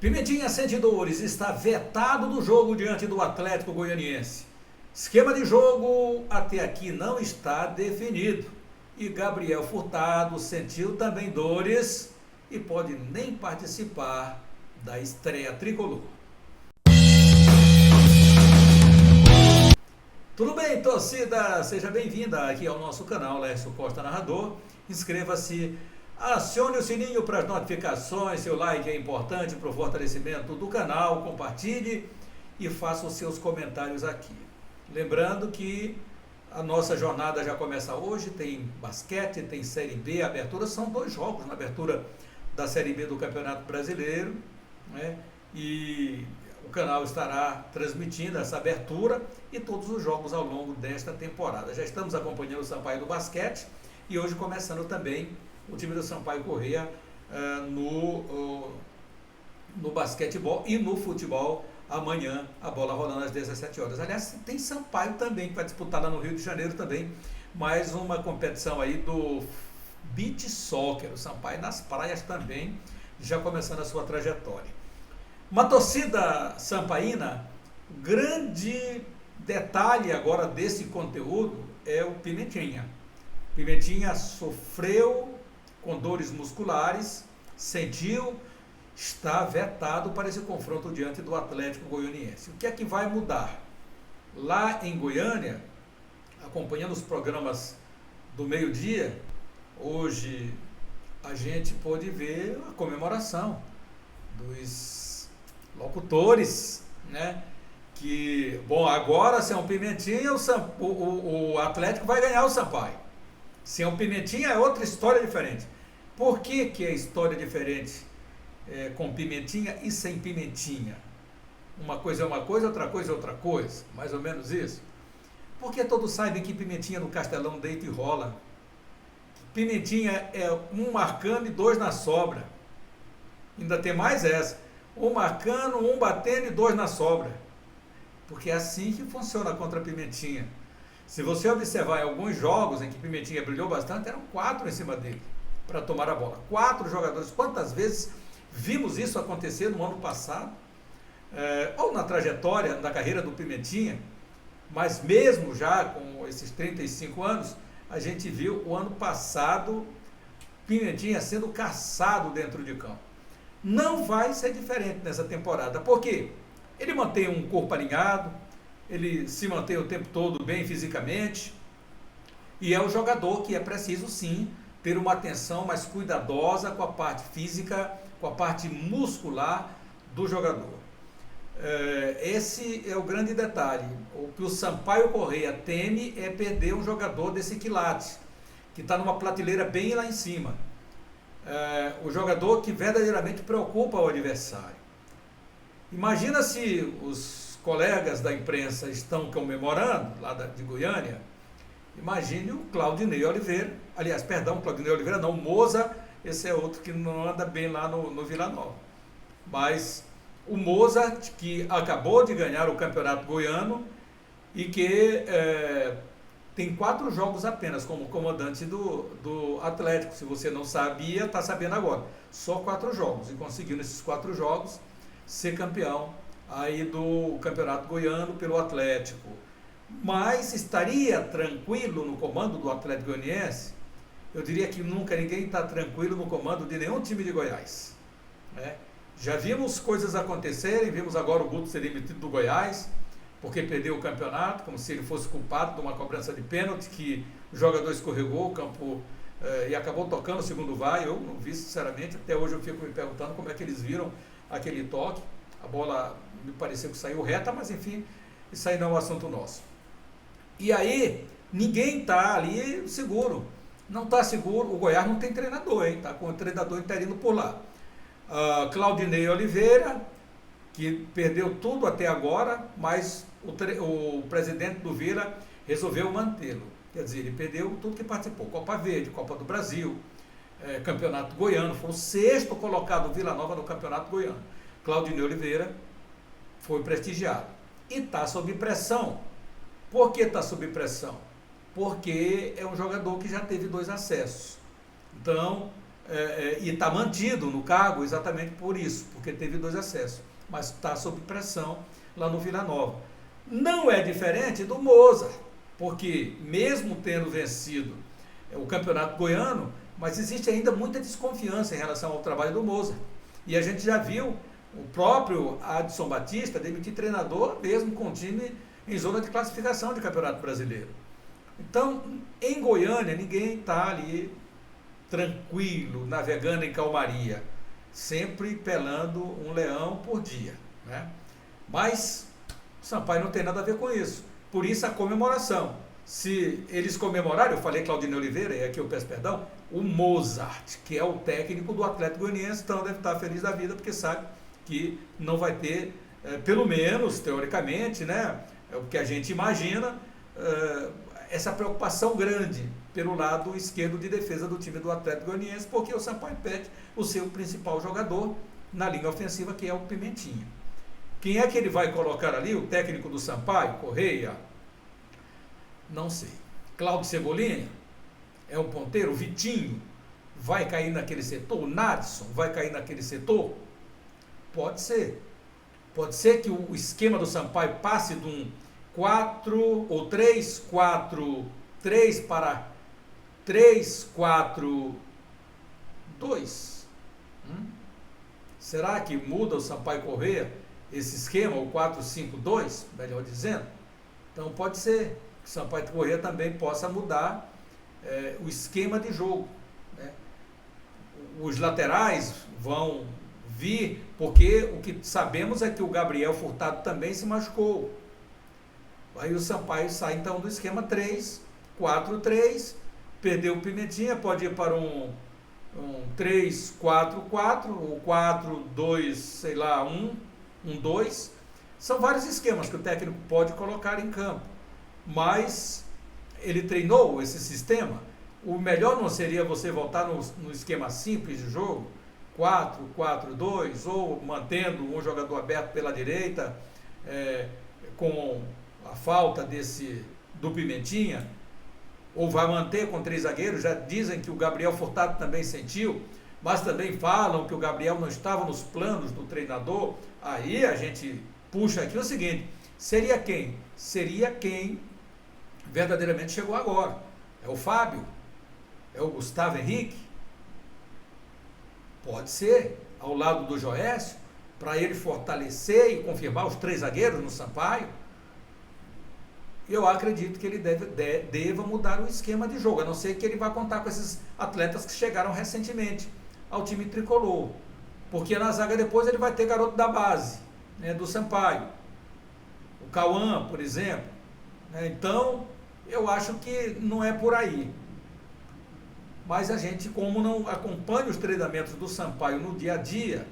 Pimentinha sente dores, está vetado do jogo diante do Atlético Goianiense. Esquema de jogo até aqui não está definido. E Gabriel Furtado sentiu também dores e pode nem participar da estreia tricolor. Tudo bem, torcida? Seja bem-vinda aqui ao nosso canal Lécio Costa Narrador. Inscreva-se, acione o sininho para as notificações, seu like é importante para o fortalecimento do canal, compartilhe e faça os seus comentários aqui. Lembrando que a nossa jornada já começa hoje, tem basquete, tem Série B, abertura, são 2 jogos na abertura da Série B do Campeonato Brasileiro, né? E o canal estará transmitindo essa abertura e todos os jogos ao longo desta temporada. Já estamos acompanhando o Sampaio do basquete e hoje começando também o time do Sampaio Corrêa no basquetebol e no futebol. Amanhã a bola rolando às 17 horas. Aliás, tem Sampaio também que vai disputar lá no Rio de Janeiro também mais uma competição aí do beach soccer. O Sampaio nas praias também já começando a sua trajetória. Uma torcida sampaína, grande detalhe agora desse conteúdo é o Pimentinha. Pimentinha sofreu com dores musculares, sentiu, está vetado para esse confronto diante do Atlético Goianiense. O que é que vai mudar? Lá em Goiânia, acompanhando os programas do meio-dia, hoje a gente pôde ver a comemoração dos locutores, né? Que, bom, agora sem o Pimentinha o Atlético vai ganhar o Sampaio. Sem o Pimentinha é outra história diferente. Por que que é história diferente com Pimentinha e sem Pimentinha? Uma coisa é uma coisa, outra coisa é outra coisa, mais ou menos isso. Porque todos sabem que Pimentinha no Castelão deita e rola. Pimentinha é um marcando e 2 na sobra. Ainda tem mais essa. Um marcando, um batendo e 2 na sobra. Porque é assim que funciona contra a Pimentinha. Se você observar em alguns jogos em que Pimentinha brilhou bastante, eram 4 em cima dele para tomar a bola. 4 jogadores. Quantas vezes vimos isso acontecer no ano passado? Ou na trajetória da carreira do Pimentinha, mas mesmo já com esses 35 anos, a gente viu o ano passado Pimentinha sendo caçado dentro de campo. Não vai ser diferente nessa temporada. Por quê? Ele mantém um corpo alinhado, ele se mantém o tempo todo bem fisicamente, e é o jogador que é preciso sim ter uma atenção mais cuidadosa com a parte física, com a parte muscular do jogador. Esse é o grande detalhe. O que o Sampaio Corrêa teme é perder um jogador desse quilate, que está numa prateleira bem lá em cima. O jogador que verdadeiramente preocupa o adversário. Imagina se os colegas da imprensa estão comemorando, lá de Goiânia, imagine o Claudinei Oliveira, aliás, perdão, Claudinei Oliveira não, o Moza, esse é outro que não anda bem lá no Vila Nova. Mas o Moza, que acabou de ganhar o Campeonato Goiano e que tem 4 jogos apenas como comandante do Atlético. Se você não sabia, está sabendo agora. Só 4 jogos. E conseguiu nesses 4 jogos ser campeão aí do Campeonato Goiano pelo Atlético. Mas estaria tranquilo no comando do Atlético Goianiense? Eu diria que nunca ninguém está tranquilo no comando de nenhum time de Goiás, né? Já vimos coisas acontecerem, vimos agora o Guto ser demitido do Goiás, porque perdeu o campeonato, como se ele fosse culpado de uma cobrança de pênalti, que o jogador escorregou o campo e acabou tocando o segundo VAR. Eu não vi, sinceramente, até hoje eu fico me perguntando como é que eles viram aquele toque. A bola me pareceu que saiu reta, mas enfim, isso aí não é um assunto nosso. E aí, ninguém está ali seguro. Não está seguro, o Goiás não tem treinador, hein? Está com o treinador interino por lá. Claudinei Oliveira, que perdeu tudo até agora, mas o presidente do Vila resolveu mantê-lo. Quer dizer, ele perdeu tudo que participou. Copa Verde, Copa do Brasil, Campeonato Goiano, foi o 6º colocado do Vila Nova no Campeonato Goiano. Claudinei Oliveira foi prestigiado. E está sob pressão. Por que está sob pressão? Porque é um jogador que já teve 2 acessos. Então, e está mantido no cargo exatamente por isso, porque teve 2 acessos, mas está sob pressão lá no Vila Nova. Não é diferente do Mozart, porque mesmo tendo vencido o campeonato goiano, mas existe ainda muita desconfiança em relação ao trabalho do Mozart. E a gente já viu o próprio Adson Batista demitir treinador, mesmo com o time em zona de classificação de campeonato brasileiro. Então, em Goiânia, ninguém está ali tranquilo, navegando em calmaria, sempre pelando um leão por dia, né? Mas o Sampaio não tem nada a ver com isso. Por isso a comemoração. Se eles comemorarem, eu falei Claudinei Oliveira, e aqui eu peço perdão, o Mozart, que é o técnico do Atlético Goianiense, então deve estar feliz da vida, porque sabe que não vai ter, pelo menos teoricamente, né, é o que a gente imagina, essa preocupação grande pelo lado esquerdo de defesa do time do Atlético Goianiense, porque o Sampaio perde o seu principal jogador na linha ofensiva, que é o Pimentinha. Quem é que ele vai colocar ali? O técnico do Sampaio, Correia? Não sei. Cláudio Cebolinha? É um ponteiro? O Vitinho? Vai cair naquele setor? O Nadson vai cair naquele setor? Pode ser. Pode ser que o esquema do Sampaio passe de um 4 ou 3, 4, 3 para 3, 4, 2. Será que muda o Sampaio Correia esse esquema, o 4-5-2, melhor dizendo? Então pode ser que o Sampaio Correia também possa mudar o esquema de jogo, né? Os laterais vão vir, porque o que sabemos é que o Gabriel Furtado também se machucou. Aí o Sampaio sai então do esquema 3-4-3, perdeu o Pimentinha, pode ir para um 3-4-4, ou 4-2, sei lá, 1-2. São vários esquemas que o técnico pode colocar em campo, mas ele treinou esse sistema. O melhor não seria você voltar no esquema simples de jogo, 4-4-2, ou mantendo um jogador aberto pela direita, com a falta do Pimentinha, ou vai manter com 3 zagueiros? Já dizem que o Gabriel Furtado também sentiu, mas também falam que o Gabriel não estava nos planos do treinador. Aí a gente puxa aqui o seguinte: seria quem? Seria quem verdadeiramente chegou agora. É o Fábio? É o Gustavo Henrique? Pode ser, ao lado do Joécio, para ele fortalecer e confirmar os 3 zagueiros no Sampaio. Eu acredito que ele deva mudar o esquema de jogo, a não ser que ele vá contar com esses atletas que chegaram recentemente ao time tricolor. Porque na zaga depois ele vai ter garoto da base, né, do Sampaio. O Cauã, por exemplo. Então, eu acho que não é por aí. Mas a gente, como não acompanha os treinamentos do Sampaio no dia a dia,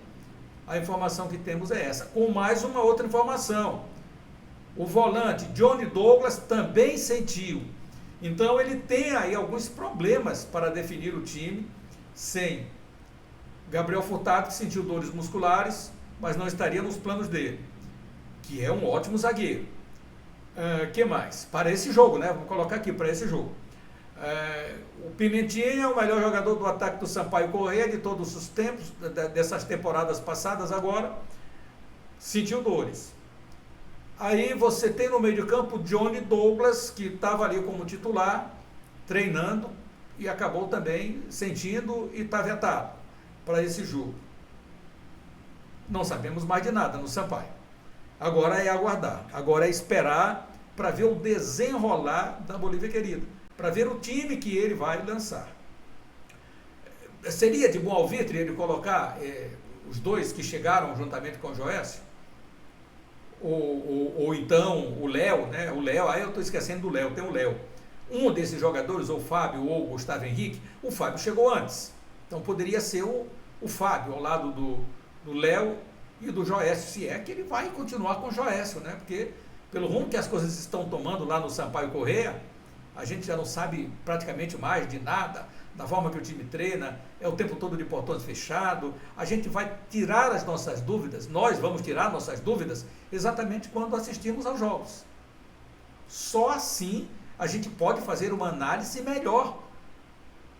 a informação que temos é essa. Com mais uma outra informação. O volante Johnny Douglas também sentiu. Então ele tem aí alguns problemas para definir o time, sem Gabriel Furtado, que sentiu dores musculares, mas não estaria nos planos dele, que é um ótimo zagueiro. Que mais? Para esse jogo, né? Vamos colocar aqui, para esse jogo. O Pimentinha é o melhor jogador do ataque do Sampaio Correia de todos os tempos, dessas temporadas passadas agora, sentiu dores. Aí você tem no meio de campo Johnny Douglas, que estava ali como titular, treinando, e acabou também sentindo e está vetado para esse jogo. Não sabemos mais de nada no Sampaio. Agora é aguardar, agora é esperar para ver o desenrolar da Bolívia Querida, para ver o time que ele vai lançar. Seria de bom alvitre ele colocar os 2 que chegaram juntamente com o Joécio? Ou então o Léo, né? O Léo, aí eu estou esquecendo do Léo, tem o Léo. Um desses jogadores, ou o Fábio ou o Gustavo Henrique, o Fábio chegou antes. Então poderia ser o Fábio ao lado do Léo e do Joécio, se é que ele vai continuar com o Joécio, né? Porque pelo rumo que as coisas estão tomando lá no Sampaio Correia, a gente já não sabe praticamente mais de nada, da forma que o time treina, é o tempo todo de portões fechados. A gente vai tirar as nossas dúvidas, nós vamos tirar nossas dúvidas exatamente quando assistirmos aos jogos. Só assim a gente pode fazer uma análise melhor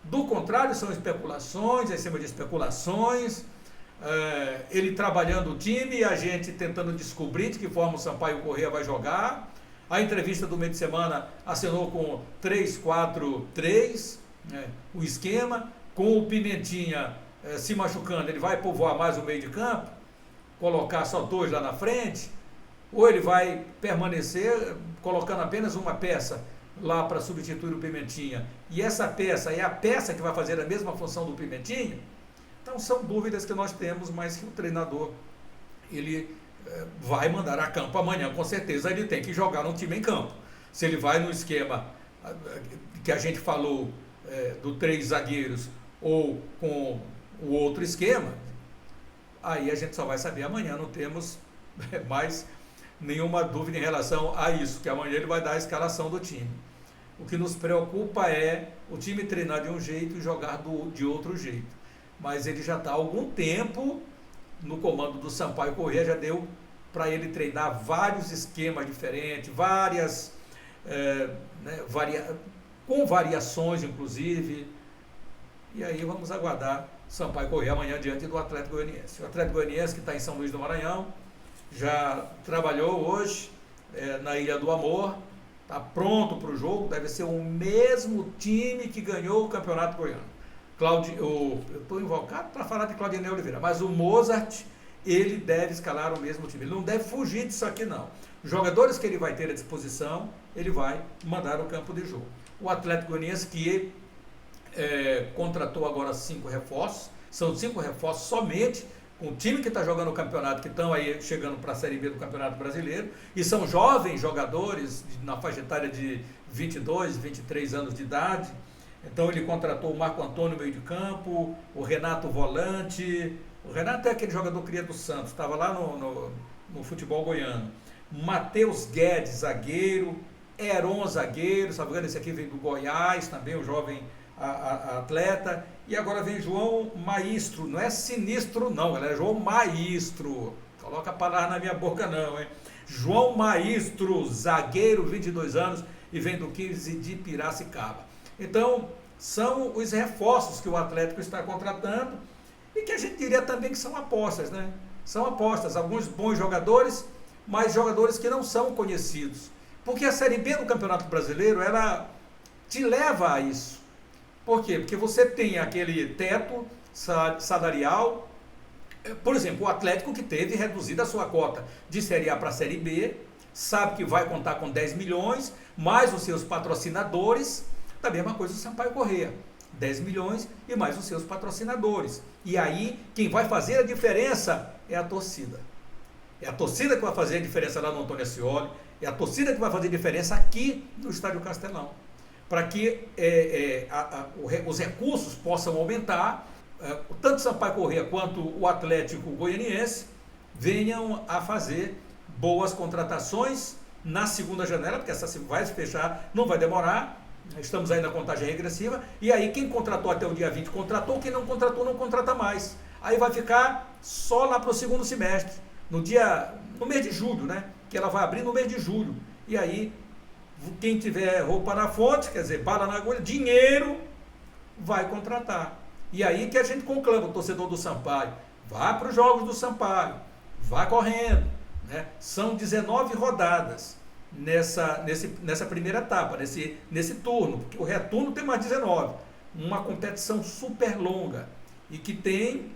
Do contrário, são especulações, em cima de especulações, ele trabalhando o time e a gente tentando descobrir de que forma o Sampaio Corrêa vai jogar. A entrevista do meio de semana assinou com 3-4-3, o esquema, com o Pimentinha se machucando, ele vai povoar mais o meio de campo, colocar só 2 lá na frente, ou ele vai permanecer colocando apenas uma peça lá para substituir o Pimentinha, e essa peça é a peça que vai fazer a mesma função do Pimentinha. Então são dúvidas que nós temos, mas que o treinador ele vai mandar a campo amanhã, com certeza ele tem que jogar um time em campo. Se ele vai no esquema que a gente falou do 3 zagueiros ou com o outro esquema, aí a gente só vai saber amanhã, não temos mais nenhuma dúvida em relação a isso, que amanhã ele vai dar a escalação do time. O que nos preocupa é o time treinar de um jeito e jogar de outro jeito. Mas ele já está há algum tempo no comando do Sampaio Corrêa, já deu para ele treinar vários esquemas diferentes, com variações inclusive. E aí vamos aguardar Sampaio Corrêa amanhã diante do Atlético Goianiense. O Atlético Goianiense, que está em São Luís do Maranhão, já trabalhou hoje na Ilha do Amor, está pronto para o jogo, deve ser o mesmo time que ganhou o Campeonato Goiano. Eu estou invocado para falar de Claudinei Oliveira, mas o Mozart, ele deve escalar o mesmo time, ele não deve fugir disso aqui não. Os jogadores que ele vai ter à disposição, ele vai mandar ao campo de jogo. O Atlético Goianiense, que contratou agora 5 reforços, são 5 reforços somente, com o time que está jogando o campeonato, que estão aí chegando para a Série B do Campeonato Brasileiro, e são jovens jogadores na faixa etária de 22, 23 anos de idade. Então ele contratou o Marco Antônio meio de campo, o Renato volante, o Renato é aquele jogador cria do Santos, estava lá no futebol goiano, Matheus Guedes, zagueiro, Heron, zagueiro, sabe, esse aqui vem do Goiás, também o jovem atleta, e agora vem João Maestro, não é sinistro não, ela é João Maestro, coloca a palavra na minha boca não, hein? João Maestro, zagueiro, 22 anos, e vem do 15 de Piracicaba. Então, são os reforços que o Atlético está contratando, e que a gente diria também que são apostas, né? São apostas, alguns bons jogadores, mas jogadores que não são conhecidos, porque a Série B do Campeonato Brasileiro, ela te leva a isso. Por quê? Porque você tem aquele teto salarial, por exemplo, o Atlético que teve reduzida a sua cota de Série A para a Série B, sabe que vai contar com 10 milhões, mais os seus patrocinadores, da mesma coisa o Sampaio Corrêa, 10 milhões e mais os seus patrocinadores. E aí, quem vai fazer a diferença é a torcida. É a torcida que vai fazer a diferença lá no Antônio Ascioli, é a torcida que vai fazer a diferença aqui no Estádio Castelão, para que os recursos possam aumentar, tanto o Sampaio Corrêa quanto o Atlético Goianiense venham a fazer boas contratações na segunda janela, porque essa vai se fechar, não vai demorar, estamos aí na contagem regressiva, e aí quem contratou até o dia 20 contratou, quem não contratou não contrata mais. Aí vai ficar só lá para o segundo semestre, no mês de julho, né? Que ela vai abrir no mês de julho. E aí, quem tiver roupa na fonte, quer dizer, bala na agulha, dinheiro, vai contratar. E aí que a gente conclama o torcedor do Sampaio, vá para os jogos do Sampaio, vá correndo, né? São 19 rodadas nessa primeira etapa, nesse turno, porque o retorno tem mais 19, uma competição super longa, e que tem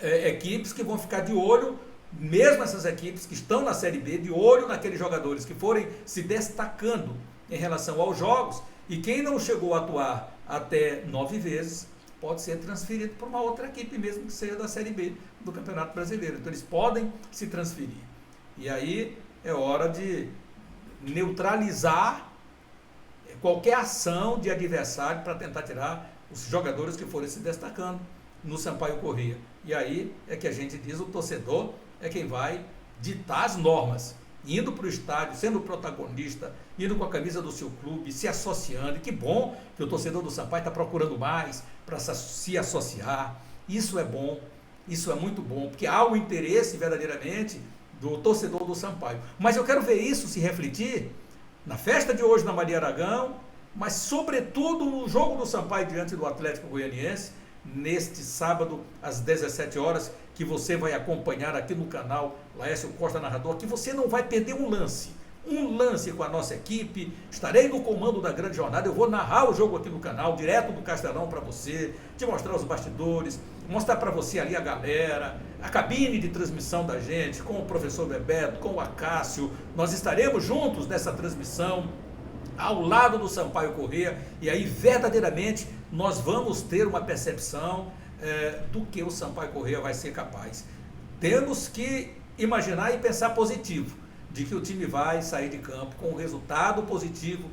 equipes que vão ficar de olho, mesmo essas equipes que estão na Série B, de olho naqueles jogadores que forem se destacando em relação aos jogos, e quem não chegou a atuar até 9 vezes, pode ser transferido para uma outra equipe, mesmo que seja da Série B do Campeonato Brasileiro. Então eles podem se transferir. E aí é hora de neutralizar qualquer ação de adversário para tentar tirar os jogadores que forem se destacando no Sampaio Corrêa. E aí é que a gente diz, o torcedor é quem vai ditar as normas, indo para o estádio, sendo protagonista, indo com a camisa do seu clube, se associando. E que bom que o torcedor do Sampaio está procurando mais para se associar. Isso é bom, isso é muito bom, porque há o interesse verdadeiramente do torcedor do Sampaio. Mas eu quero ver isso se refletir na festa de hoje na Maria Aragão, mas sobretudo no jogo do Sampaio diante do Atlético Goianiense, neste sábado, às 17 horas, que você vai acompanhar aqui no canal Laércio Costa Narrador, que você não vai perder um lance com a nossa equipe. Estarei no comando da grande jornada, eu vou narrar o jogo aqui no canal, direto do Castelão para você, te mostrar os bastidores, mostrar para você ali a galera, a cabine de transmissão da gente, com o professor Bebeto, com o Acácio. Nós estaremos juntos nessa transmissão, ao lado do Sampaio Corrêa, e aí verdadeiramente nós vamos ter uma percepção do que o Sampaio Corrêa vai ser capaz. Temos que imaginar e pensar positivo, de que o time vai sair de campo com um resultado positivo,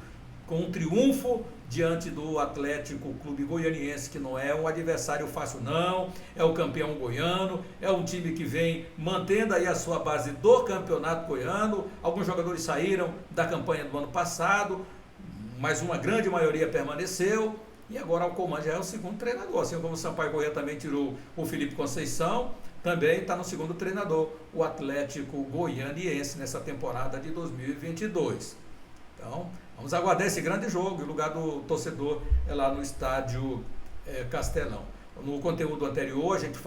com um triunfo diante do Atlético Clube Goianiense, que não é um adversário fácil não, é o campeão goiano, é um time que vem mantendo aí a sua base do campeonato goiano. Alguns jogadores saíram da campanha do ano passado, mas uma grande maioria permaneceu, e agora o comando já é o segundo treinador, assim como o Sampaio Corrêa também tirou o Felipe Conceição, também está no segundo treinador, o Atlético Goianiense, nessa temporada de 2022. Então, vamos aguardar esse grande jogo. O lugar do torcedor é lá no estádio Castelão. No conteúdo anterior, a gente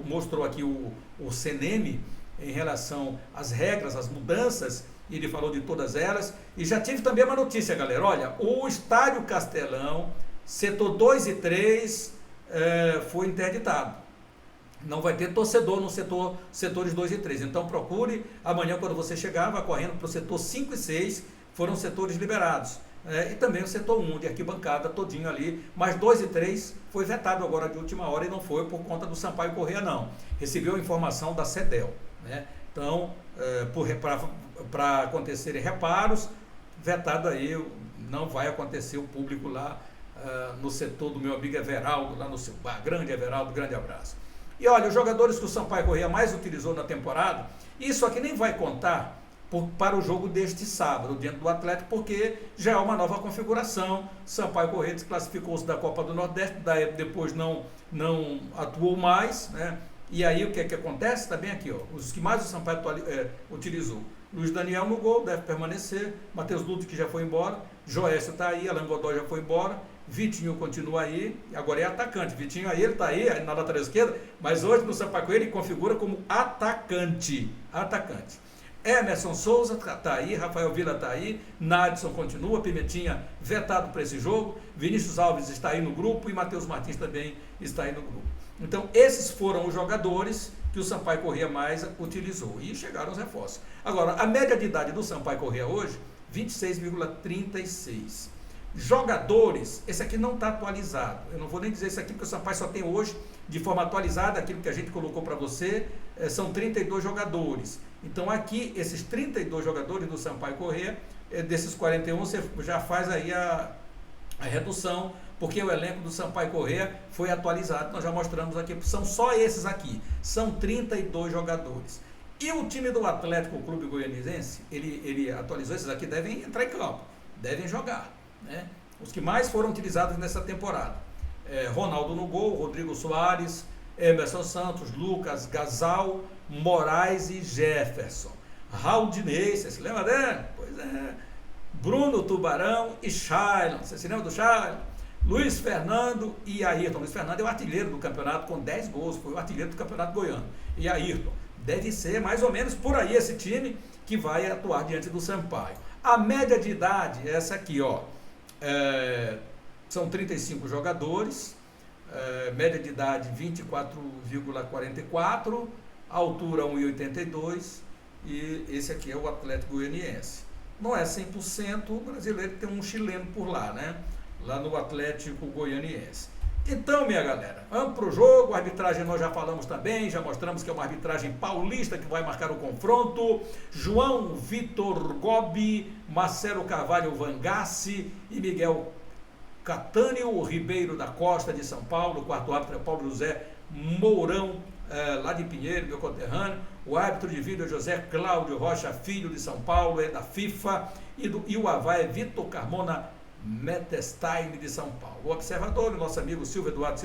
mostrou aqui o CNM em relação às regras, às mudanças, e ele falou de todas elas. E já tive também uma notícia, galera. Olha, o estádio Castelão, setor 2 e 3, foi interditado. Não vai ter torcedor no setores 2 e 3. Então procure amanhã, quando você chegar, vá correndo para o setor 5 e 6, foram setores liberados. E também o setor 1, de arquibancada, todinho ali. Mas 2 e 3 foi vetado agora de última hora, e não foi por conta do Sampaio Corrêa, não. Recebeu informação da CEDEL. Né? Então, para acontecerem reparos, vetado aí, não vai acontecer o público lá no setor do meu amigo Everaldo, lá no seu bar. Grande Everaldo, grande abraço. E olha, os jogadores que o Sampaio Corrêa mais utilizou na temporada, isso aqui nem vai contar para o jogo deste sábado, diante do Atlético, porque já é uma nova configuração. Sampaio Corrêa desclassificou-se da Copa do Nordeste, depois não atuou mais, né? E aí o que é que acontece? Está bem aqui, ó, os que mais o Sampaio utilizou. Luiz Daniel no gol, deve permanecer. Matheus Ludwig, que já foi embora. Joécio está aí, Alan Godoy já foi embora. Vitinho continua aí, agora é atacante. Vitinho aí, ele está aí na lateral esquerda, mas hoje no Sampaio Corrêa ele configura como atacante. Emerson Souza está aí, Rafael Vila está aí, Nadson continua, Pimentinha vetado para esse jogo, Vinícius Alves está aí no grupo e Matheus Martins também está aí no grupo. Então esses foram os jogadores que o Sampaio Corrêa mais utilizou, e chegaram os reforços. Agora, a média de idade do Sampaio Corrêa hoje, 26,36. Jogadores, esse aqui não está atualizado, eu não vou nem dizer isso aqui porque o Sampaio só tem hoje de forma atualizada, aquilo que a gente colocou para você, são 32 jogadores. Então aqui, esses 32 jogadores do Sampaio Corrêa, desses 41 você já faz aí a redução, porque o elenco do Sampaio Corrêa foi atualizado, nós já mostramos aqui, são só esses aqui, são 32 jogadores. E o time do Atlético Clube Goianiense, ele atualizou, esses aqui devem entrar em campo, devem jogar. Né? Os que mais foram utilizados nessa temporada: Ronaldo no gol, Rodrigo Soares, Emerson Santos, Lucas, Gasal, Moraes e Jefferson. Raudinei, você se lembra dele? Pois é. Bruno Tubarão e Shailon, você se lembra do Shailon? Luiz Fernando e Ayrton. Luiz Fernando é o artilheiro do campeonato com 10 gols, foi o artilheiro do campeonato goiano. E Ayrton, deve ser mais ou menos por aí esse time que vai atuar diante do Sampaio. A média de idade é essa aqui, ó. São 35 jogadores, média de idade 24,44, altura 1,82, e esse aqui é o Atlético Goianiense. Não é 100%, o brasileiro tem um chileno por lá, né? Lá no Atlético Goianiense. Então, minha galera, vamos para o jogo. A arbitragem nós já falamos também, já mostramos que é uma arbitragem paulista que vai marcar o confronto. João Vitor Gobi, Marcelo Carvalho Vangassi e Miguel Catânio Ribeiro da Costa de São Paulo. O quarto árbitro é Paulo José Mourão, lá de Pinheiro, meu conterrâneo. O árbitro de vídeo é José Cláudio Rocha Filho, de São Paulo, é da FIFA. E o AVAR é Vitor Carmona Metestein, de São Paulo. O observador, o nosso amigo Silva Eduardo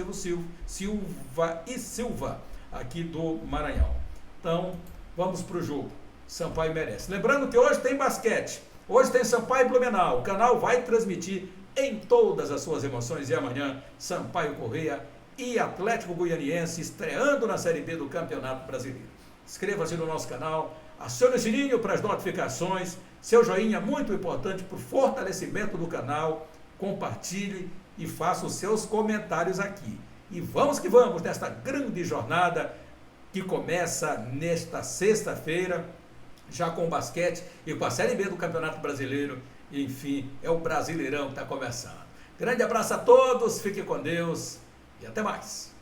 Silva, aqui do Maranhão. Então, vamos para o jogo. Sampaio merece. Lembrando que hoje tem basquete. Hoje tem Sampaio e Blumenau. O canal vai transmitir em todas as suas emoções. E amanhã, Sampaio Corrêa e Atlético Goianiense estreando na Série B do Campeonato Brasileiro. Inscreva-se no nosso canal, acione o sininho para as notificações, seu joinha é muito importante para o fortalecimento do canal, compartilhe e faça os seus comentários aqui. E vamos que vamos nesta grande jornada que começa nesta sexta-feira, já com o basquete e com a Série B do Campeonato Brasileiro. Enfim, é o Brasileirão que está começando. Grande abraço a todos, fiquem com Deus e até mais.